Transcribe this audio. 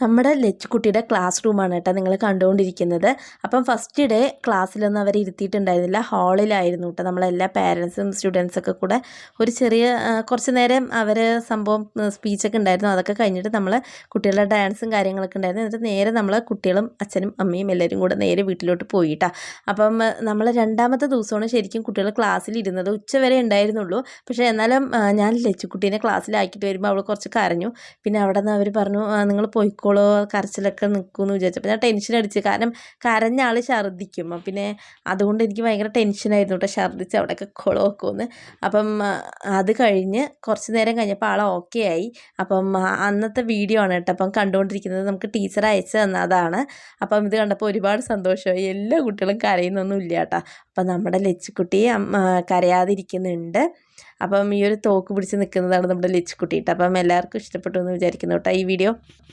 നമ്മുടെ ലച്ചുക്കുട്ടിയുടെ ക്ലാസ് റൂമാണ് കേട്ടോ നിങ്ങൾ കണ്ടുകൊണ്ടിരിക്കുന്നത്. അപ്പം ഫസ്റ്റ് ഡേ ക്ലാസ്സിലൊന്നും അവർ ഇരുത്തിയിട്ടുണ്ടായിരുന്നില്ല, ഹാളിലായിരുന്നു കേട്ടോ. നമ്മളെല്ലാ പാരൻസും സ്റ്റുഡൻസൊക്കെ കൂടെ ഒരു ചെറിയ കുറച്ച് നേരം അവർ സംഭവം സ്പീച്ചൊക്കെ ഉണ്ടായിരുന്നു. അതൊക്കെ കഴിഞ്ഞിട്ട് നമ്മൾ കുട്ടികളുടെ ഡാൻസും കാര്യങ്ങളൊക്കെ ഉണ്ടായിരുന്നു. എന്നിട്ട് നേരെ നമ്മൾ കുട്ടികളും അച്ഛനും അമ്മയും എല്ലാവരും കൂടെ നേരെ വീട്ടിലോട്ട് പോയിട്ടാ. അപ്പം നമ്മൾ രണ്ടാമത്തെ ദിവസമാണ് ശരിക്കും കുട്ടികൾ ക്ലാസ്സിലിരുന്നത്. ഉച്ചവരെ ഉണ്ടായിരുന്നുള്ളൂ. പക്ഷേ എന്നാലും ഞാൻ ലച്ചുക്കുട്ടീനെ ക്ലാസ്സിലാക്കിയിട്ട് വരുമ്പോൾ അവൾ കുറച്ച് കരഞ്ഞു. പിന്നെ അവിടെ നിന്ന് അവർ പറഞ്ഞു നിങ്ങൾ പോയിക്കോളൂ, കരച്ചിലൊക്കെ നിൽക്കുമെന്ന് വിചാരിച്ചപ്പോൾ ഞാൻ ടെൻഷൻ അടിച്ച്. കാരണം കരഞ്ഞ ആൾ ഛർദ്ദിക്കും. പിന്നെ അതുകൊണ്ട് എനിക്ക് ഭയങ്കര ടെൻഷനായിരുന്നു കേട്ടോ, ഛർദ്ദിച്ച് അവിടെയൊക്കെ കുളമൊക്കെയെന്ന്. അപ്പം അത് കഴിഞ്ഞ് കുറച്ച് നേരം കഴിഞ്ഞപ്പോൾ ആൾ ഓക്കെ ആയി. അപ്പം അന്നത്തെ വീഡിയോ ആണ് കേട്ടോ അപ്പം കണ്ടുകൊണ്ടിരിക്കുന്നത്. നമുക്ക് ടീച്ചർ അയച്ചു തന്നതാണ്. അപ്പം ഇത് കണ്ടപ്പോൾ ഒരുപാട് സന്തോഷമായി. എല്ലാ കുട്ടികളും കരയുന്നൊന്നും ഇല്ല കേട്ടോ. അപ്പം നമ്മുടെ ലച്ചുക്കുട്ടി കരയാതിരിക്കുന്നുണ്ട്. അപ്പം ഈ ഒരു തോക്ക് പിടിച്ച് നിൽക്കുന്നതാണ് നമ്മുടെ ലച്ചുക്കുട്ടി കേട്ടോ. അപ്പം എല്ലാവർക്കും ഇഷ്ടപ്പെട്ടു എന്ന് വിചാരിക്കുന്നു കേട്ടോ ഈ വീഡിയോ.